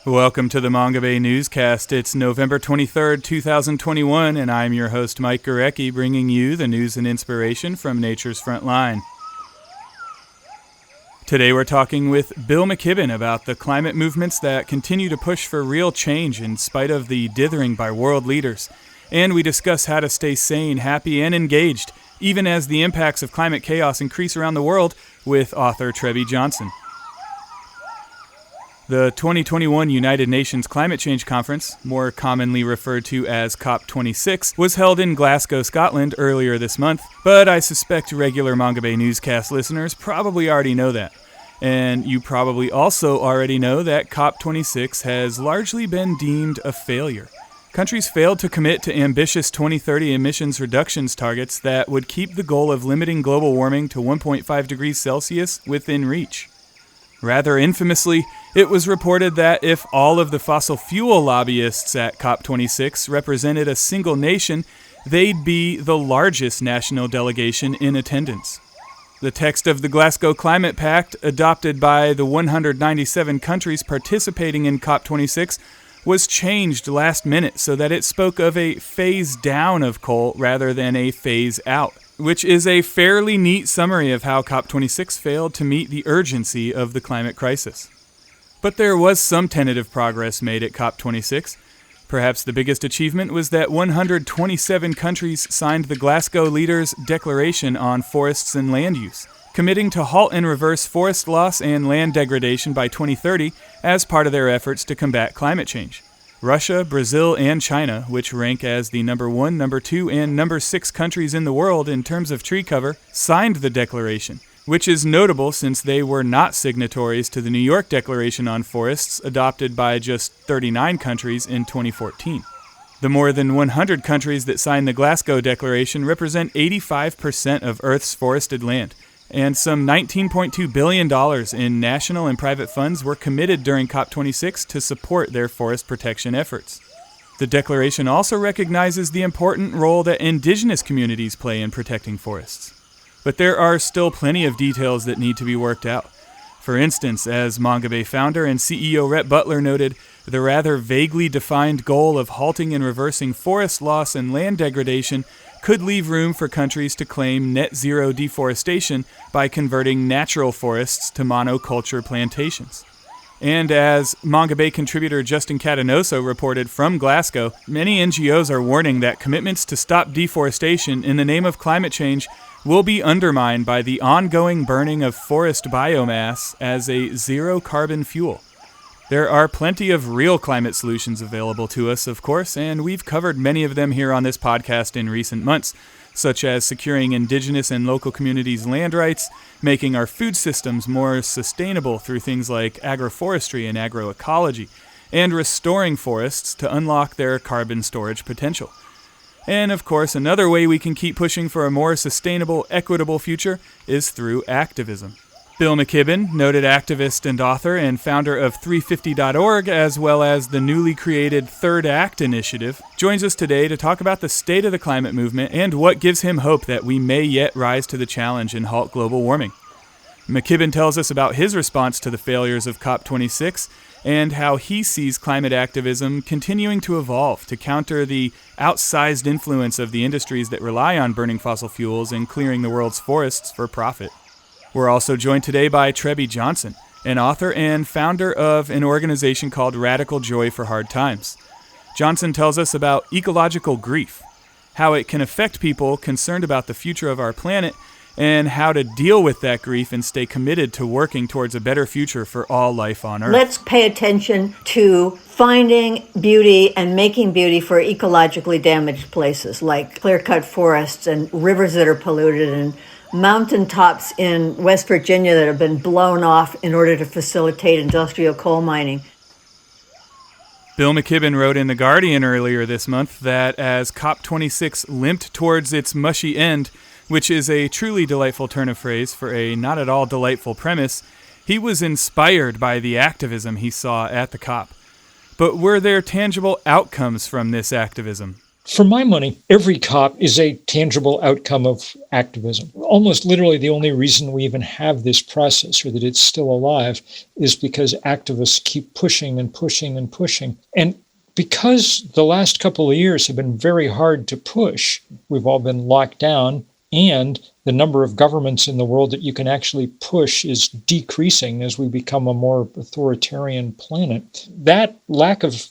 Welcome to the Manga Bay Newscast. It's November 23rd, 2021, and I'm your host, Mike Gurecki, bringing you the news and inspiration from nature's front line. Today we're talking with Bill McKibben about the climate movements that continue to push for real change in spite of the dithering by world leaders. And we discuss how to stay sane, happy, and engaged, even as the impacts of climate chaos increase around the world, with author Trebbe Johnson. The 2021 United Nations Climate Change Conference, more commonly referred to as COP26, was held in Glasgow, Scotland earlier this month, but I suspect regular Manga Bay Newscast listeners probably already know that. And you probably also already know that COP26 has largely been deemed a failure. Countries failed to commit to ambitious 2030 emissions reductions targets that would keep the goal of limiting global warming to 1.5 degrees Celsius within reach. Rather infamously, it was reported that if all of the fossil fuel lobbyists at COP26 represented a single nation, they'd be the largest national delegation in attendance. The text of the Glasgow Climate Pact, adopted by the 197 countries participating in COP26, was changed last minute so that it spoke of a phase down of coal rather than a phase out, which is a fairly neat summary of how COP26 failed to meet the urgency of the climate crisis. But there was some tentative progress made at COP26. Perhaps the biggest achievement was that 127 countries signed the Glasgow Leaders' Declaration on Forests and Land Use, committing to halt and reverse forest loss and land degradation by 2030 as part of their efforts to combat climate change. Russia, Brazil, and China, which rank as the number 1, number 2, and number 6 countries in the world in terms of tree cover, signed the declaration, which is notable since they were not signatories to the New York Declaration on Forests adopted by just 39 countries in 2014. The more than 100 countries that signed the Glasgow Declaration represent 85% of Earth's forested land, and some $19.2 billion in national and private funds were committed during COP26 to support their forest protection efforts. The declaration also recognizes the important role that indigenous communities play in protecting forests. But there are still plenty of details that need to be worked out. For instance, as Manga Bay founder and CEO Rhett Butler noted, the rather vaguely defined goal of halting and reversing forest loss and land degradation could leave room for countries to claim net zero deforestation by converting natural forests to monoculture plantations. And as Manga Bay contributor Justin Catanoso reported from Glasgow, many NGOs are warning that commitments to stop deforestation in the name of climate change will be undermined by the ongoing burning of forest biomass as a zero-carbon fuel. There are plenty of real climate solutions available to us, of course, and we've covered many of them here on this podcast in recent months, such as securing indigenous and local communities' land rights, making our food systems more sustainable through things like agroforestry and agroecology, and restoring forests to unlock their carbon storage potential. And of course, another way we can keep pushing for a more sustainable, equitable future is through activism. Bill McKibben, noted activist and author and founder of 350.org, as well as the newly created Third Act initiative, joins us today to talk about the state of the climate movement and what gives him hope that we may yet rise to the challenge and halt global warming. McKibben tells us about his response to the failures of COP26 and how he sees climate activism continuing to evolve to counter the outsized influence of the industries that rely on burning fossil fuels and clearing the world's forests for profit. We're also joined today by Trebbe Johnson, an author and founder of an organization called Radical Joy for Hard Times. Johnson tells us about ecological grief, how it can affect people concerned about the future of our planet, and how to deal with that grief and stay committed to working towards a better future for all life on Earth. Let's pay attention to finding beauty and making beauty for ecologically damaged places like clear-cut forests and rivers that are polluted and mountaintops in West Virginia that have been blown off in order to facilitate industrial coal mining. Bill McKibben wrote in The Guardian earlier this month that as COP26 limped towards its mushy end, which is a truly delightful turn of phrase for a not at all delightful premise, he was inspired by the activism he saw at the COP. But were there tangible outcomes from this activism? For my money, every COP is a tangible outcome of activism. Almost literally the only reason we even have this process, or that it's still alive, is because activists keep pushing and pushing and pushing. And because the last couple of years have been very hard to push, we've all been locked down, and the number of governments in the world that you can actually push is decreasing as we become a more authoritarian planet. That lack of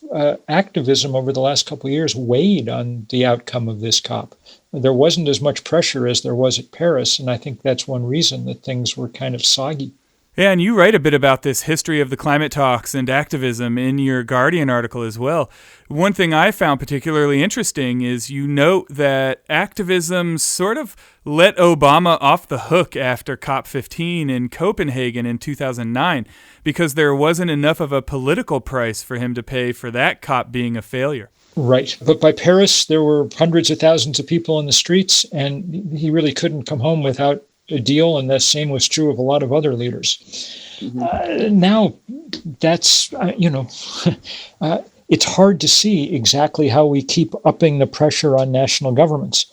activism over the last couple of years weighed on the outcome of this COP. There wasn't as much pressure as there was at Paris, and I think that's one reason that things were kind of soggy. Yeah, and you write a bit about this history of the climate talks and activism in your Guardian article as well. One thing I found particularly interesting is you note that activism sort of let Obama off the hook after COP15 in Copenhagen in 2009 because there wasn't enough of a political price for him to pay for that COP being a failure. Right. But by Paris, there were hundreds of thousands of people in the streets, and he really couldn't come home without a deal, and the same was true of a lot of other leaders. Now, that's, it's hard to see exactly how we keep upping the pressure on national governments.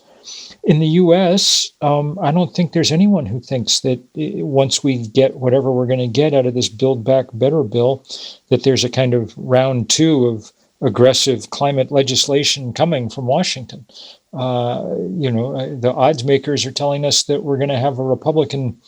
In the U.S., I don't think there's anyone who thinks that once we get whatever we're going to get out of this Build Back Better bill, that there's a kind of round two of aggressive climate legislation coming from Washington. The odds makers are telling us that we're going to have a Republican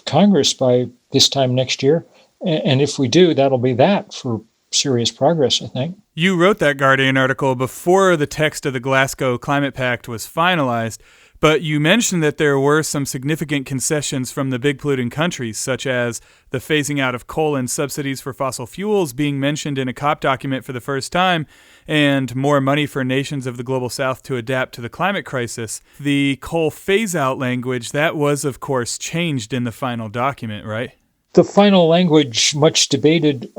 Congress by this time next year. And if we do, that'll be that for serious progress, I think. You wrote that Guardian article before the text of the Glasgow Climate Pact was finalized, but you mentioned that there were some significant concessions from the big polluting countries, such as the phasing out of coal and subsidies for fossil fuels being mentioned in a COP document for the first time, and more money for nations of the Global South to adapt to the climate crisis. The coal phase-out language, that was, of course, changed in the final document, right? The final language, much debated,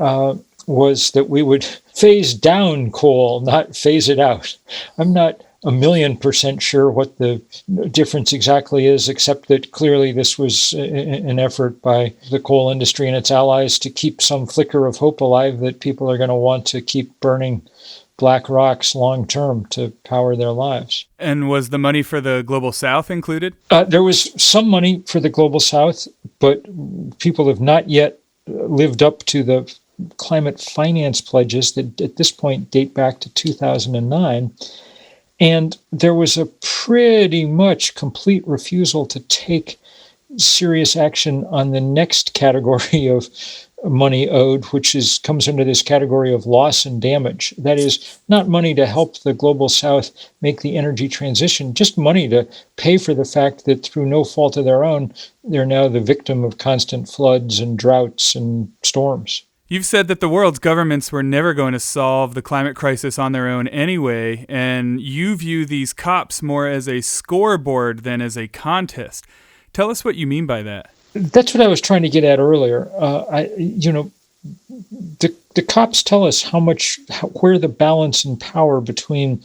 was that we would phase down coal, not phase it out. I'm not 1,000,000% sure what the difference exactly is, except that clearly this was an effort by the coal industry and its allies to keep some flicker of hope alive that people are going to want to keep burning black rocks long term to power their lives. And was the money for the Global South included? There was some money for the Global South, but people have not yet lived up to the climate finance pledges that at this point date back to 2009. And there was a pretty much complete refusal to take serious action on the next category of money owed, which comes under this category of loss and damage. That is, not money to help the Global South make the energy transition, just money to pay for the fact that through no fault of their own, they're now the victim of constant floods and droughts and storms. You've said that the world's governments were never going to solve the climate crisis on their own anyway, and you view these COPs more as a scoreboard than as a contest. Tell us what you mean by that. That's what I was trying to get at earlier. The COPs tell us where the balance in power between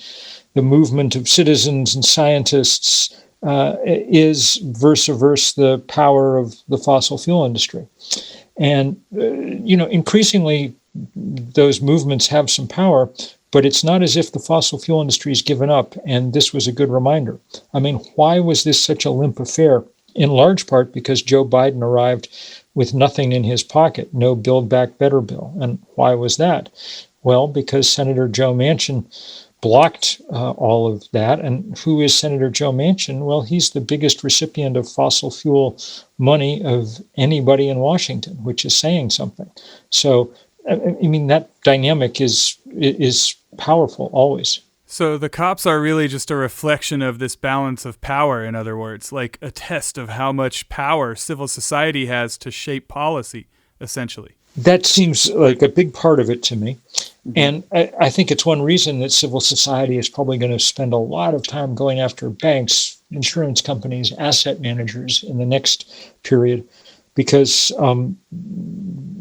the movement of citizens and scientists is versus the power of the fossil fuel industry. And, increasingly those movements have some power, but it's not as if the fossil fuel industry has given up. And this was a good reminder. I mean, why was this such a limp affair? In large part because Joe Biden arrived with nothing in his pocket, no Build Back Better bill. And why was that? Well, because Senator Joe Manchin blocked all of that. And who is Senator Joe Manchin? Well, he's the biggest recipient of fossil fuel money of anybody in Washington, which is saying something. So, I mean, that dynamic is powerful always. So the COPs are really just a reflection of this balance of power, in other words, like a test of how much power civil society has to shape policy, essentially. That seems like a big part of it to me. And I think it's one reason that civil society is probably going to spend a lot of time going after banks, insurance companies, asset managers in the next period, because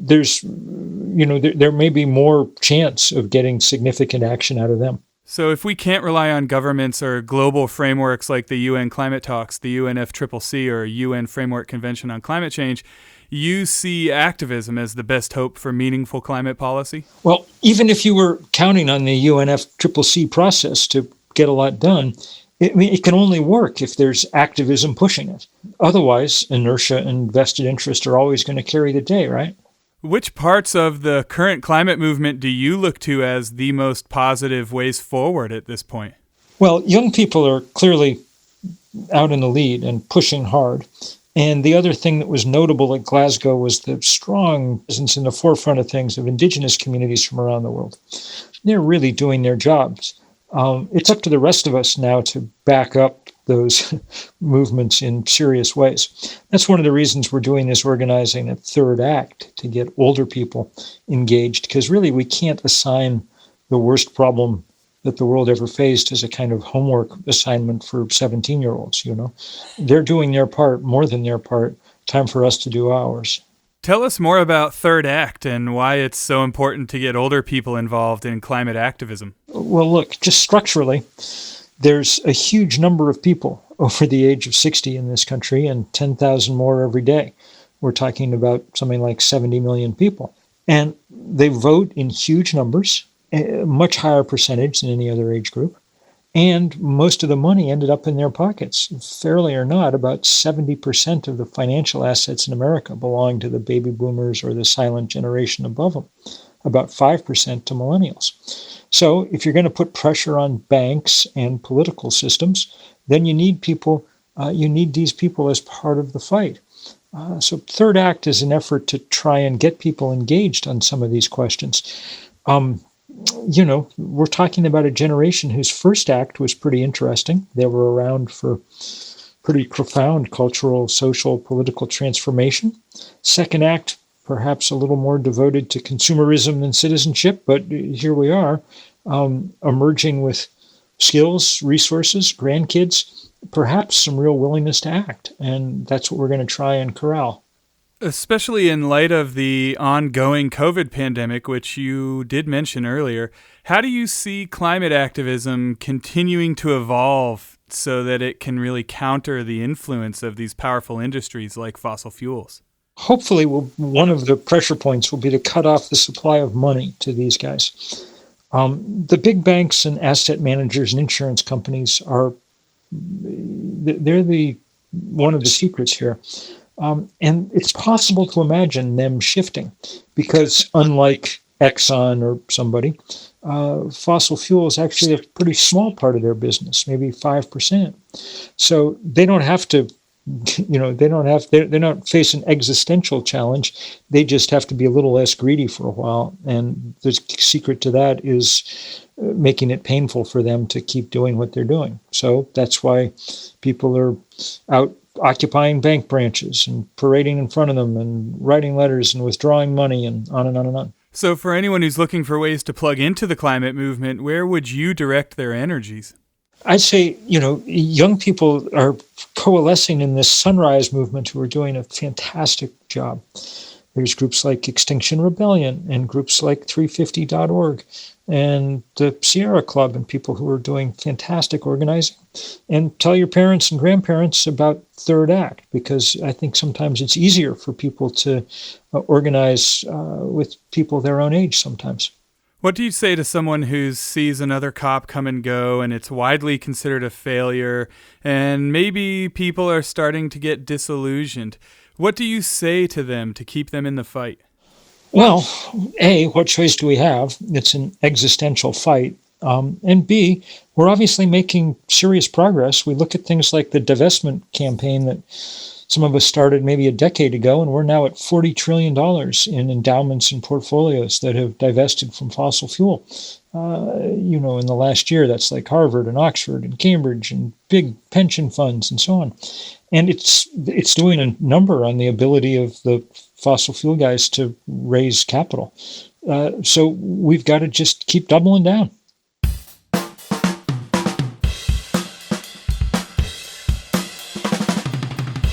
there may be more chance of getting significant action out of them. So if we can't rely on governments or global frameworks like the UN climate talks, the UNFCCC or UN Framework Convention on Climate Change, you see activism as the best hope for meaningful climate policy? Well, even if you were counting on the UNFCCC process to get a lot done, it can only work if there's activism pushing it. Otherwise, inertia and vested interest are always going to carry the day, right? Which parts of the current climate movement do you look to as the most positive ways forward at this point? Well, young people are clearly out in the lead and pushing hard. And the other thing that was notable at Glasgow was the strong presence in the forefront of things of indigenous communities from around the world. They're really doing their jobs. It's up to the rest of us now to back up those movements in serious ways. That's one of the reasons we're doing this organizing at Third Act, to get older people engaged, because really we can't assign the worst problem that the world ever faced as a kind of homework assignment for 17-year-olds, They're doing their part, more than their part. Time for us to do ours. Tell us more about Third Act and why it's so important to get older people involved in climate activism. Well, look, just structurally, there's a huge number of people over the age of 60 in this country, and 10,000 more every day. We're talking about something like 70 million people. And they vote in huge numbers, a much higher percentage than any other age group. And most of the money ended up in their pockets. Fairly or not, about 70% of the financial assets in America belong to the baby boomers or the silent generation above them, about 5% to millennials. So if you're going to put pressure on banks and political systems, then you need people. You need these people as part of the fight. So Third Act is an effort to try and get people engaged on some of these questions. We're talking about a generation whose first act was pretty interesting. They were around for pretty profound cultural, social, political transformation. Second act, perhaps a little more devoted to consumerism than citizenship, but here we are, emerging with skills, resources, grandkids, perhaps some real willingness to act. And that's what we're going to try and corral. Especially in light of the ongoing COVID pandemic, which you did mention earlier, how do you see climate activism continuing to evolve so that it can really counter the influence of these powerful industries like fossil fuels? Hopefully, one of the pressure points will be to cut off the supply of money to these guys. The big banks and asset managers and insurance companies they're one of the secrets here. And it's possible to imagine them shifting because, unlike Exxon or somebody, fossil fuel is actually a pretty small part of their business, maybe 5%. So they don't have to, they're not facing an existential challenge. They just have to be a little less greedy for a while. And the secret to that is making it painful for them to keep doing what they're doing. So that's why people are out occupying bank branches and parading in front of them and writing letters and withdrawing money and on and on and on. So for anyone who's looking for ways to plug into the climate movement, where would you direct their energies? I'd say, young people are coalescing in this Sunrise movement who are doing a fantastic job. There's groups like Extinction Rebellion and groups like 350.org and the Sierra Club and people who are doing fantastic organizing. And tell your parents and grandparents about Third Act, because I think sometimes it's easier for people to organize with people their own age sometimes. What do you say to someone who sees another COP come and go and it's widely considered a failure and maybe people are starting to get disillusioned? What do you say to them to keep them in the fight? Well, A, what choice do we have? It's an existential fight. And B, we're obviously making serious progress. We look at things like the divestment campaign that some of us started maybe a decade ago, and we're now at $40 trillion in endowments and portfolios that have divested from fossil fuel. In the last year, that's like Harvard and Oxford and Cambridge and big pension funds and so on. And it's doing a number on the ability of the fossil fuel guys to raise capital. So we've got to just keep doubling down.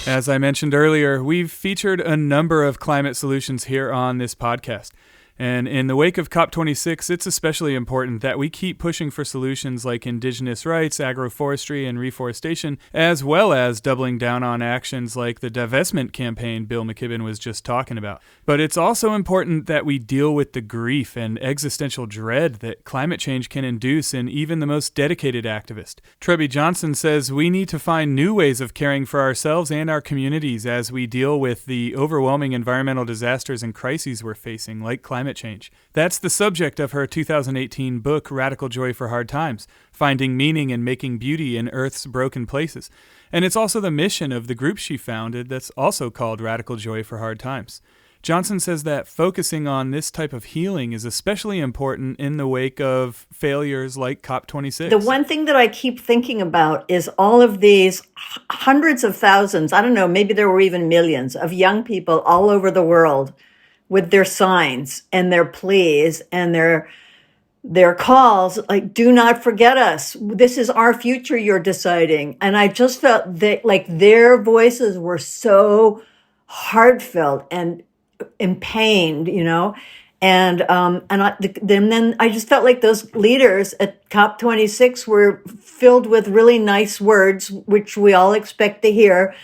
As I mentioned earlier, we've featured a number of climate solutions here on this podcast. And in the wake of COP26, it's especially important that we keep pushing for solutions like indigenous rights, agroforestry, and reforestation, as well as doubling down on actions like the divestment campaign Bill McKibben was just talking about. But it's also important that we deal with the grief and existential dread that climate change can induce in even the most dedicated activist. Trebbe Johnson says we need to find new ways of caring for ourselves and our communities as we deal with the overwhelming environmental disasters and crises we're facing, like climate change. That's the subject of her 2018 book, Radical Joy for Hard Times, Finding Meaning and Making Beauty in Earth's Broken Places. And it's also the mission of the group she founded that's also called Radical Joy for Hard Times. Johnson says that focusing on this type of healing is especially important in the wake of failures like COP26. The one thing that I keep thinking about is all of these hundreds of thousands, I don't know, maybe there were even millions of young people all over the world with their signs and their pleas and their calls, like, do not forget us. This is our future you're deciding. And I just felt that like their voices were so heartfelt and pained, and then I just felt like those leaders at COP26 were filled with really nice words, which we all expect to hear,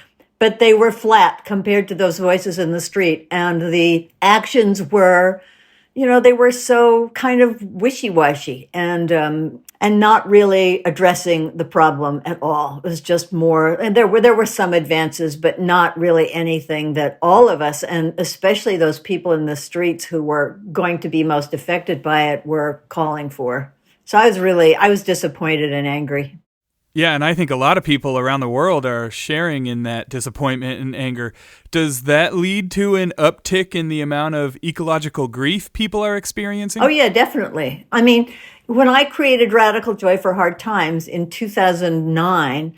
but they were flat compared to those voices in the street, and the actions were, they were so kind of wishy-washy and not really addressing the problem at all. It was just more, and there were some advances, but not really anything that all of us, and especially those people in the streets who were going to be most affected by it, were calling for. So I was disappointed and angry. Yeah, and I think a lot of people around the world are sharing in that disappointment and anger. Does that lead to an uptick in the amount of ecological grief people are experiencing? Oh, yeah, definitely. I mean, when I created Radical Joy for Hard Times in 2009,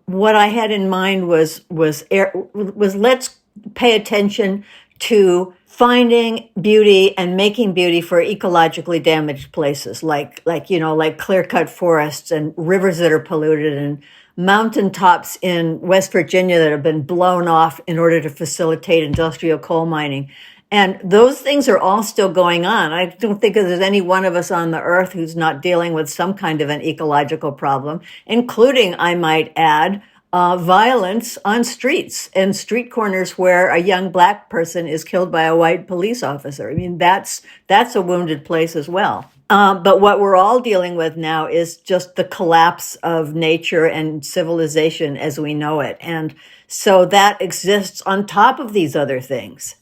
what I had in mind was let's pay attention to finding beauty and making beauty for ecologically damaged places, like clear-cut forests and rivers that are polluted and mountaintops in West Virginia that have been blown off in order to facilitate industrial coal mining. And those things are all still going on. I don't think there's any one of us on the earth who's not dealing with some kind of an ecological problem, including, I might add, violence on streets and street corners where a young black person is killed by a white police officer. I mean, that's a wounded place as well. But what we're all dealing with now is just the collapse of nature and civilization as we know it. And so that exists on top of these other things.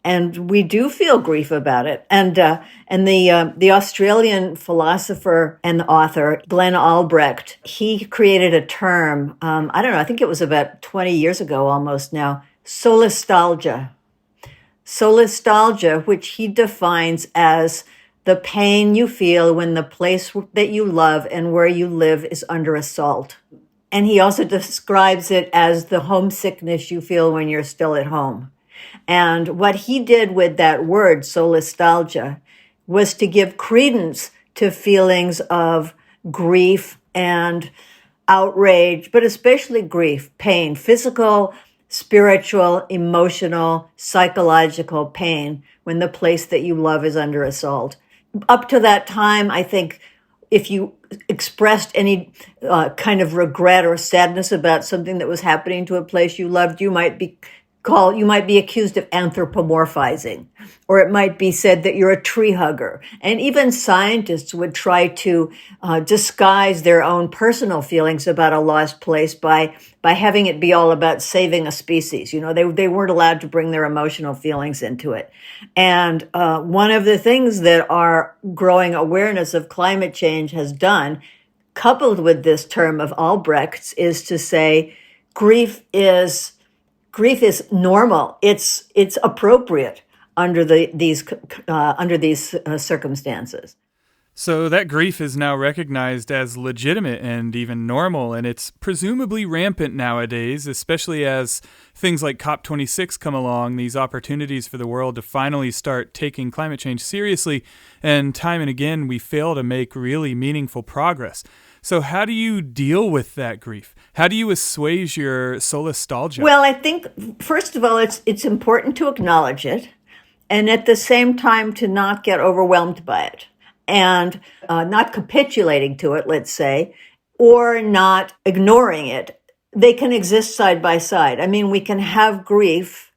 And we do feel grief about it. And the Australian philosopher and author, Glenn Albrecht, he created a term, I don't know, I think it was about 20 years ago almost now, Solastalgia. Solastalgia, which he defines as the pain you feel when the place that you love and where you live is under assault. And he also describes it as the homesickness you feel when you're still at home. And what he did with that word, solastalgia, was to give credence to feelings of grief and outrage, but especially grief, pain, physical, spiritual, emotional, psychological pain when the place that you love is under assault. Up to that time, I think if you expressed any kind of regret or sadness about something that was happening to a place you loved, you might be accused of anthropomorphizing, or it might be said that you're a tree hugger. And even scientists would try to disguise their own personal feelings about a lost place by having it be all about saving a species. They weren't allowed to bring their emotional feelings into it. And one of the things that our growing awareness of climate change has done, coupled with this term of Albrecht's, is to say grief is normal. It's appropriate under these circumstances. So that grief is now recognized as legitimate and even normal, and it's presumably rampant nowadays, especially as things like COP26 come along, these opportunities for the world to finally start taking climate change seriously, and time and again we fail to make really meaningful progress. So how do you deal with that grief? How do you assuage your solastalgia? Well, I think, first of all, it's important to acknowledge it. and at the same time to not get overwhelmed by it and not capitulating to it, let's say, or not ignoring it. They can exist side by side. I mean, we can have grief,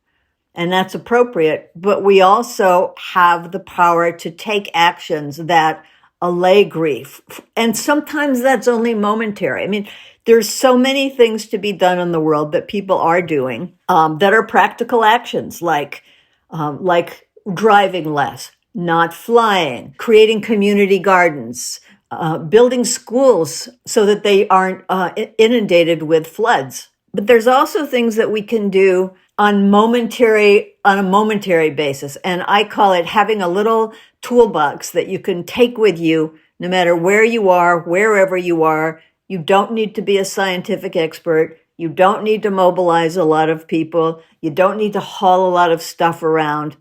and that's appropriate, but we also have the power to take actions that allay grief. And sometimes that's only momentary. I mean, there's so many things to be done in the world that people are doing that are practical actions, like driving less, not flying, creating community gardens, building schools so that they aren't inundated with floods. But there's also things that we can do on a momentary basis. And I call it having a little toolbox that you can take with you no matter where you are, wherever you are. You don't need to be a scientific expert. You don't need to mobilize a lot of people. You don't need to haul a lot of stuff around.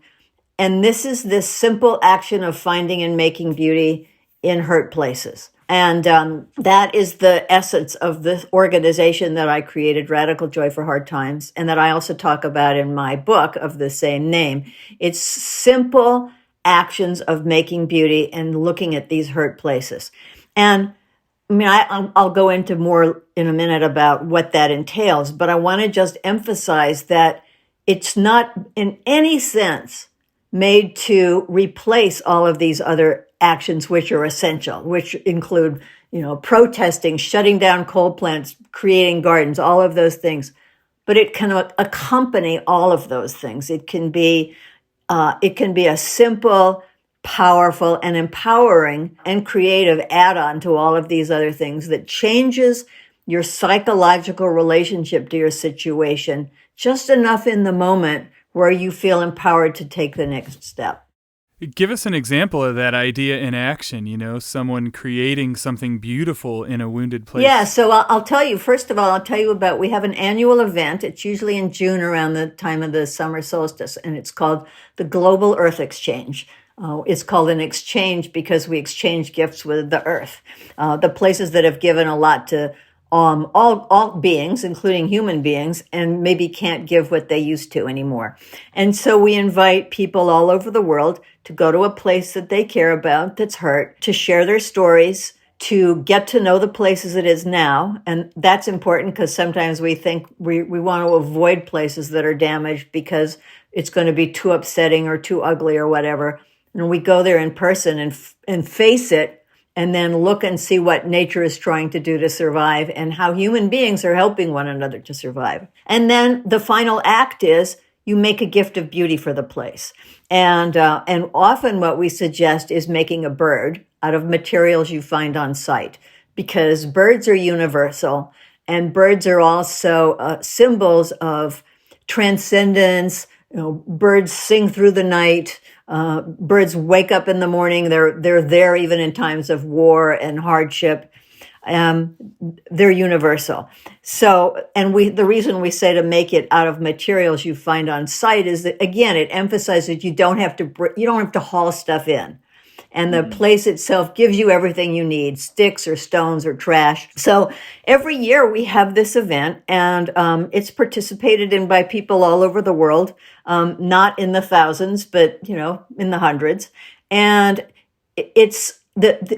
And this is this simple action of finding and making beauty in hurt places. And that is the essence of the organization that I created, Radical Joy for Hard Times, and that I also talk about in my book of the same name. It's simple actions of making beauty and looking at these hurt places. And I mean, I'll go into more in a minute about what that entails, but I want to just emphasize that it's not in any sense made to replace all of these other actions which are essential, which include, protesting, shutting down coal plants, creating gardens, all of those things. But it can accompany all of those things. It can be a simple, powerful, and empowering and creative add-on to all of these other things that changes your psychological relationship to your situation just enough in the moment where you feel empowered to take the next step. Give us an example of that idea in action, someone creating something beautiful in a wounded place. Yeah, so I'll tell you, first of all, we have an annual event. It's usually in June around the time of the summer solstice, and it's called the Global Earth Exchange. It's called an exchange because we exchange gifts with the earth. The places that have given a lot to all beings, including human beings, and maybe can't give what they used to anymore. And so we invite people all over the world to go to a place that they care about that's hurt, to share their stories, to get to know the place as it is now. And that's important because sometimes we think we want to avoid places that are damaged because it's going to be too upsetting or too ugly or whatever. And we go there in person and face it, and then look and see what nature is trying to do to survive and how human beings are helping one another to survive. And then the final act is you make a gift of beauty for the place. And often what we suggest is making a bird out of materials you find on site, because birds are universal and birds are also symbols of transcendence. Birds sing through the night. Birds wake up in the morning. They're there even in times of war and hardship. They're universal. So, and the reason we say to make it out of materials you find on site is that, again, it emphasizes you don't have to haul stuff in. And the place itself gives you everything you need, sticks or stones or trash. So every year we have this event, and it's participated in by people all over the world, not in the thousands, but, in the hundreds. And it's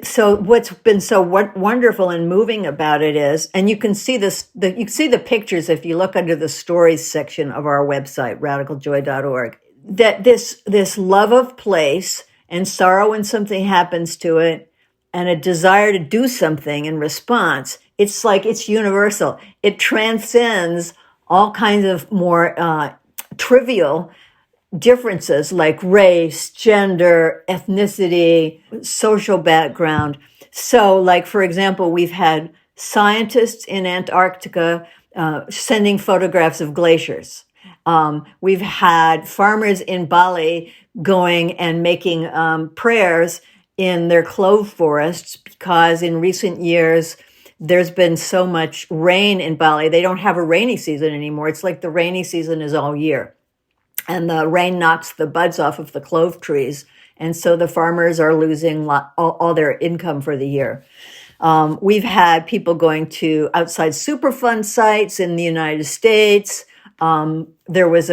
so what's been so wonderful and moving about it is, and you can see this, you can see the pictures if you look under the stories section of our website, radicaljoy.org, that this love of place and sorrow when something happens to it, and a desire to do something in response, it's universal. It transcends all kinds of more trivial differences like race, gender, ethnicity, social background. So, like, for example, we've had scientists in Antarctica sending photographs of glaciers. We've had farmers in Bali going and making prayers in their clove forests because in recent years there's been so much rain in Bali. They don't have a rainy season anymore. It's like the rainy season is all year. And the rain knocks the buds off of the clove trees. And so the farmers are losing all their income for the year. We've had people going to outside Superfund sites in the United States. There was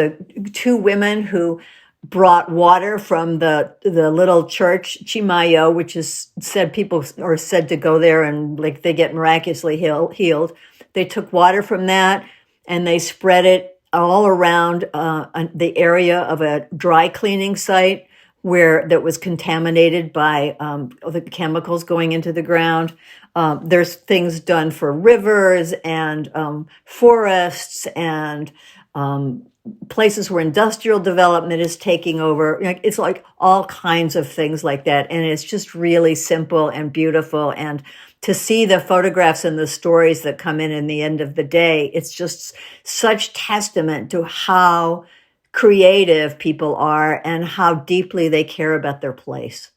two women who brought water from the little church Chimayo, which is said people are said to go there and like they get miraculously healed. They took water from that and they spread it all around the area of a dry cleaning site where that was contaminated by the chemicals going into the ground. There's things done for rivers and forests and places where industrial development is taking over. It's like all kinds of things like that. And it's just really simple and beautiful. And to see the photographs and the stories that come in the end of the day, it's just such testament to how creative people are and how deeply they care about their place.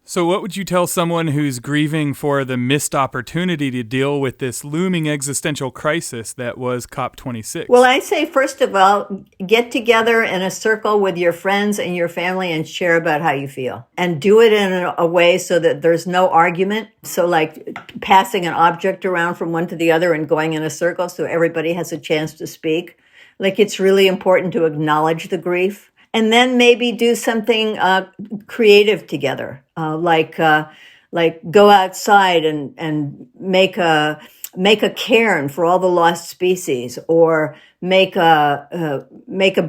So what would you tell someone who's grieving for the missed opportunity to deal with this looming existential crisis that was COP26? Well, I say, first of all, get together in a circle with your friends and your family and share about how you feel. And do it in a way so that there's no argument. So like passing an object around from one to the other and going in a circle so everybody has a chance to speak. Like it's really important to acknowledge the grief. And then maybe do something creative together, like go outside and make a cairn for all the lost species, or make a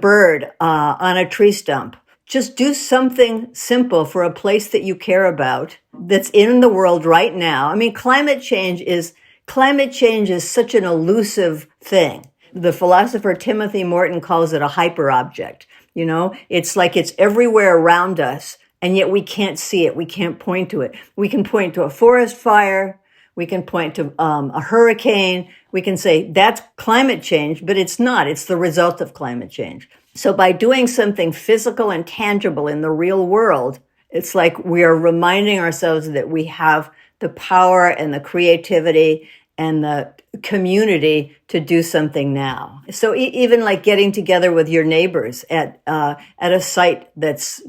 bird on a tree stump. Just do something simple for a place that you care about that's in the world right now. I mean, climate change is such an elusive thing. The philosopher Timothy Morton calls it a hyperobject. You know, it's like it's everywhere around us, and yet we can't see it. We can't point to it. We can point to a forest fire. We can point to a hurricane. We can say that's climate change, but it's not. It's the result of climate change. So by doing something physical and tangible in the real world, it's like we are reminding ourselves that we have the power and the creativity and the community to do something now. So even like getting together with your neighbors at a site that's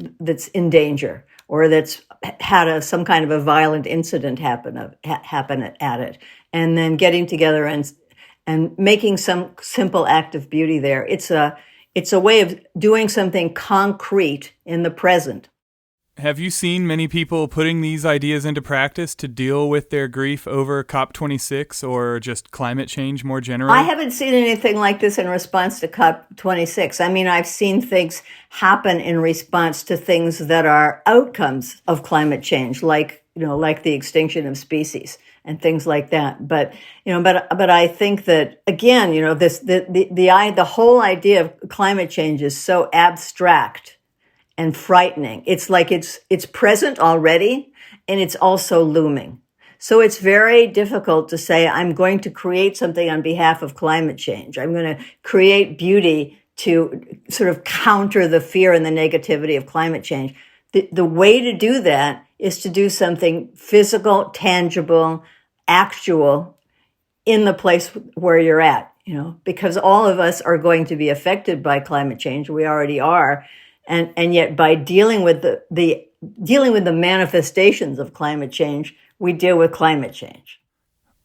in danger, or that's had some kind of a violent incident happen at it, and then getting together and making some simple act of beauty there. It's a way of doing something concrete in the present. Have you seen many people putting these ideas into practice to deal with their grief over COP26 or just climate change more generally? I haven't seen anything like this in response to COP26. I mean, I've seen things happen in response to things that are outcomes of climate change, like the extinction of species and things like that. But I think that again, the whole idea of climate change is so abstract and frightening. It's like it's present already, and it's also looming. So it's very difficult to say, I'm going to create something on behalf of climate change. I'm going to create beauty to sort of counter the fear and the negativity of climate change. The way to do that is to do something physical, tangible, actual in the place where you're at, because all of us are going to be affected by climate change. We already are. And yet by dealing with the manifestations of climate change, we deal with climate change.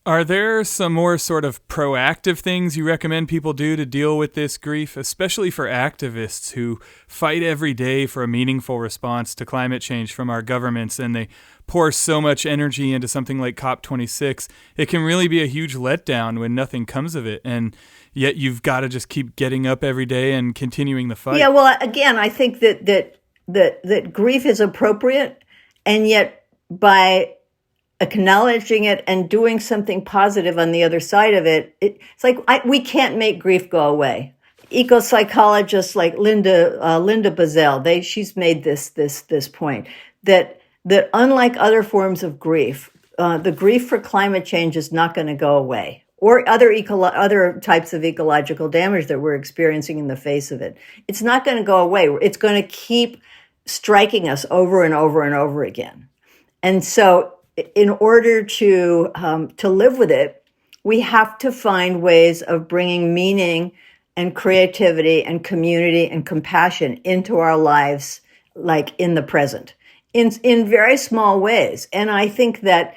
Are there some more sort of proactive things you recommend people do to deal with this grief, especially for activists who fight every day for a meaningful response to climate change from our governments, and they pour so much energy into something like COP26? It can really be a huge letdown when nothing comes of it, and yet you've got to just keep getting up every day and continuing the fight. Yeah, well, again, I think that grief is appropriate, and yet by acknowledging it and doing something positive on the other side of it, it's like we can't make grief go away. Eco-psychologists like Linda Bazell, she's made this point that unlike other forms of grief, the grief for climate change is not going to go away, or other types of ecological damage that we're experiencing in the face of it. It's not going to go away. It's going to keep striking us over and over and over again. And so in order to live with it, we have to find ways of bringing meaning and creativity and community and compassion into our lives, like in the present, in very small ways. And I think that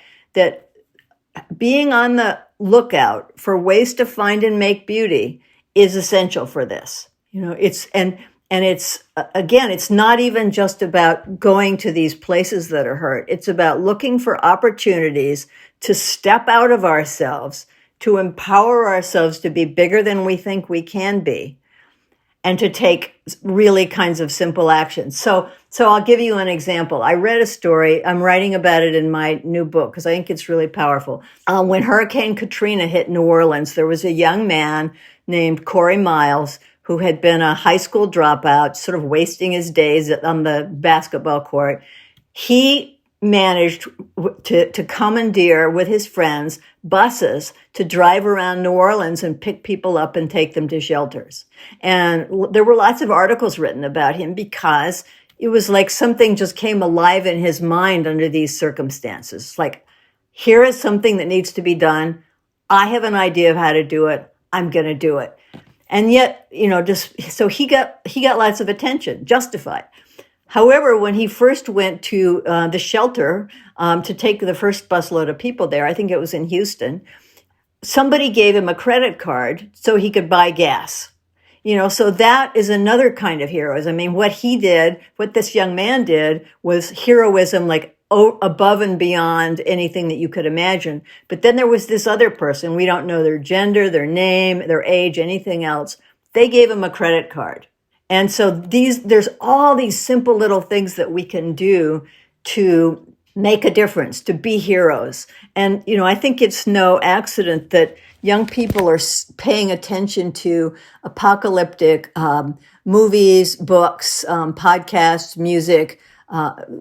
being on the lookout for ways to find and make beauty is essential for this. And And it's, again, it's not even just about going to these places that are hurt. It's about looking for opportunities to step out of ourselves, to empower ourselves to be bigger than we think we can be, and to take really kinds of simple actions. So I'll give you an example. I read a story. I'm writing about it in my new book because I think it's really powerful. When Hurricane Katrina hit New Orleans, there was a young man named Corey Miles who had been a high school dropout, sort of wasting his days on the basketball court. He managed to commandeer with his friends buses to drive around New Orleans and pick people up and take them to shelters. And there were lots of articles written about him because it was like something just came alive in his mind under these circumstances. Like, here is something that needs to be done. I have an idea of how to do it. I'm going to do it. And yet, so he got lots of attention, justified. However, when he first went to the shelter to take the first busload of people there, I think it was in Houston, somebody gave him a credit card so he could buy gas. So that is another kind of heroism. I mean, what this young man did was heroism, like above and beyond anything that you could imagine. But then there was this other person. We don't know their gender, their name, their age, anything else. They gave him a credit card. And so there's all these simple little things that we can do to make a difference, to be heroes. And, I think it's no accident that young people are paying attention to apocalyptic movies, books, podcasts, music,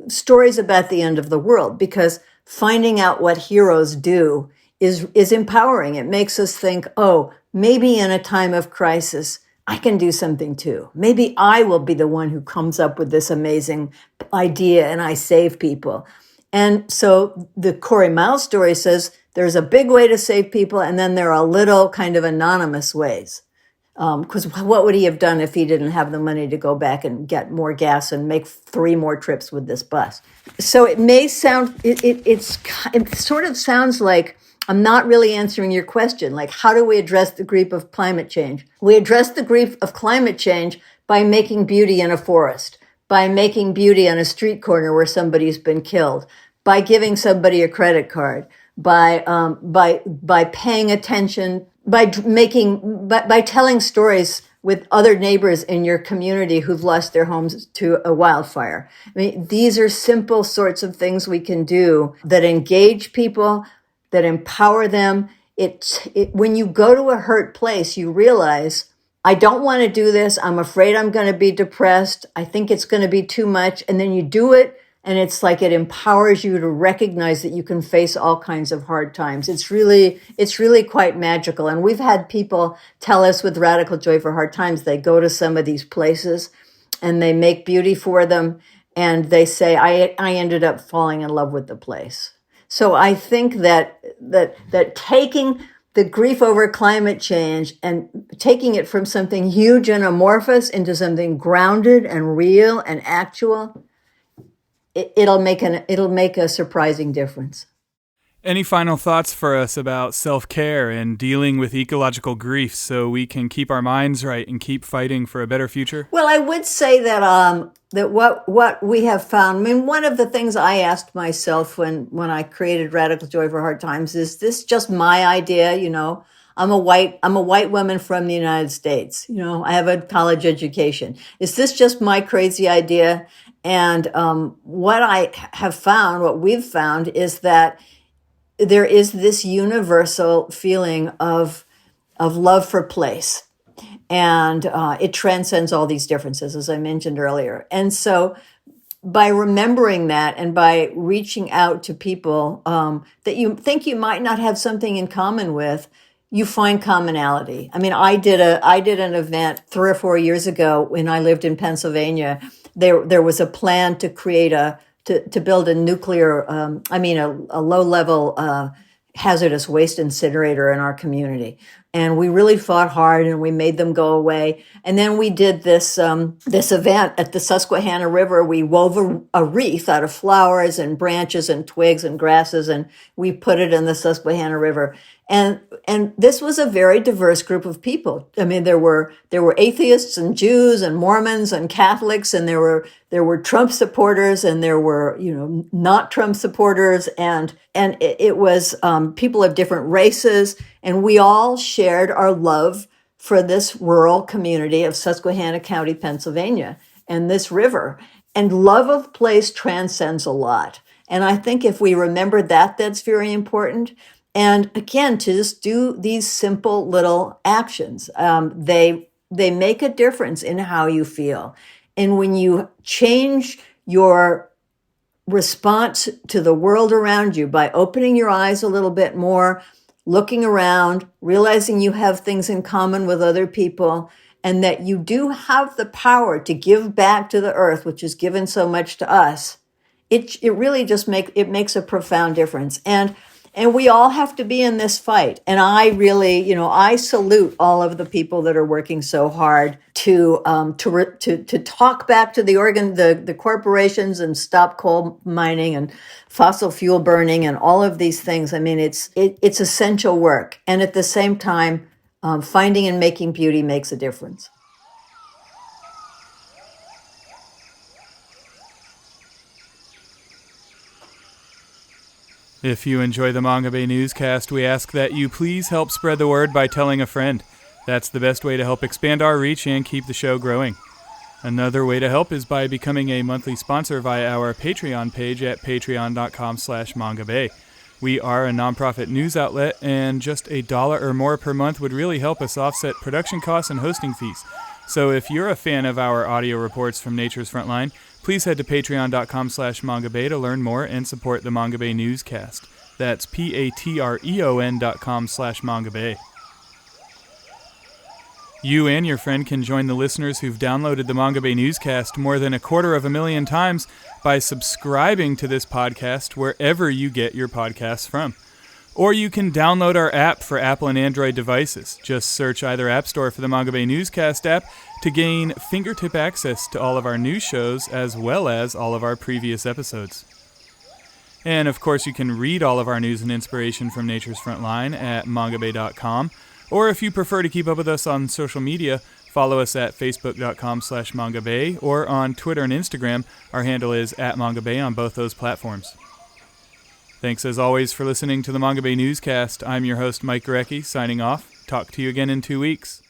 stories about the end of the world, because finding out what heroes do is empowering. It makes us think, oh, maybe in a time of crisis, I can do something too. Maybe I will be the one who comes up with this amazing idea and I save people. And so the Corey Miles story says there's a big way to save people, and then there are little kind of anonymous ways. Because what would he have done if he didn't have the money to go back and get more gas and make 3 more trips with this bus? So it may sound, it sort of sounds like I'm not really answering your question. Like, how do we address the grief of climate change? We address the grief of climate change by making beauty in a forest, by making beauty on a street corner where somebody's been killed, by giving somebody a credit card, by paying attention, by telling stories with other neighbors in your community who've lost their homes to a wildfire. I mean, these are simple sorts of things we can do that engage people, that empower them. When you go to a hurt place, you realize, I don't want to do this. I'm afraid I'm going to be depressed. I think it's going to be too much. And then you do it, and it's like it empowers you to recognize that you can face all kinds of hard times. It's really quite magical. And we've had people tell us with Radical Joy for Hard Times, they go to some of these places and they make beauty for them. And they say, I ended up falling in love with the place. So I think that taking the grief over climate change and taking it from something huge and amorphous into something grounded and real and actual, it'll make a surprising difference. Any final thoughts for us about self-care and dealing with ecological grief so we can keep our minds right and keep fighting for a better future? Well, I would say that that what we have found, I mean, one of the things I asked myself when I created Radical Joy for Hard Times, is this just my idea? I'm a white woman from the United States. I have a college education. Is this just my crazy idea? And what we've found is that there is this universal feeling of love for place. And it transcends all these differences, as I mentioned earlier. And so by remembering that and by reaching out to people that you think you might not have something in common with, you find commonality. I mean, I did an event 3 or 4 years ago when I lived in Pennsylvania. There was a plan to create to build a nuclear, a low-level hazardous waste incinerator in our community. And we really fought hard, and we made them go away. And then we did this event at the Susquehanna River. We wove a wreath out of flowers and branches and twigs and grasses, and we put it in the Susquehanna River. And this was a very diverse group of people. I mean, there were atheists and Jews and Mormons and Catholics, and there were Trump supporters, and there were not Trump supporters, and it was people of different races, and we all shared our love for this rural community of Susquehanna County, Pennsylvania, and this river. And love of place transcends a lot. And I think if we remember that, that's very important. And again, to just do these simple little actions, they make a difference in how you feel. And when you change your response to the world around you by opening your eyes a little bit more, looking around, realizing you have things in common with other people, and that you do have the power to give back to the earth, which has given so much to us, it really just makes a profound difference. And we all have to be in this fight. And I really, I salute all of the people that are working so hard to talk back to the corporations and stop coal mining and fossil fuel burning and all of these things. I mean, it's essential work. And at the same time, finding and making beauty makes a difference. If you enjoy the Manga Bay Newscast, we ask that you please help spread the word by telling a friend. That's the best way to help expand our reach and keep the show growing. Another way to help is by becoming a monthly sponsor via our Patreon page at patreon.com/mangabay. We are a nonprofit news outlet, and just $1 or more per month would really help us offset production costs and hosting fees. So if you're a fan of our audio reports from Nature's Frontline, please head to patreon.com/mangabay to learn more and support the Manga Bay Newscast. That's patreon.com/mangabay. You and your friend can join the listeners who've downloaded the Manga Bay Newscast more than 250,000 times by subscribing to this podcast wherever you get your podcasts from. Or you can download our app for Apple and Android devices. Just search either App Store for the Manga Bay Newscast app to gain fingertip access to all of our news shows as well as all of our previous episodes. And of course, you can read all of our news and inspiration from Nature's Frontline at mangabay.com. Or if you prefer to keep up with us on social media, follow us at facebook.com/mangabay, or on Twitter and Instagram. Our handle is @mangabay on both those platforms. Thanks as always for listening to the Manga Bay Newscast. I'm your host, Mike Gorecki, signing off. Talk to you again in 2 weeks.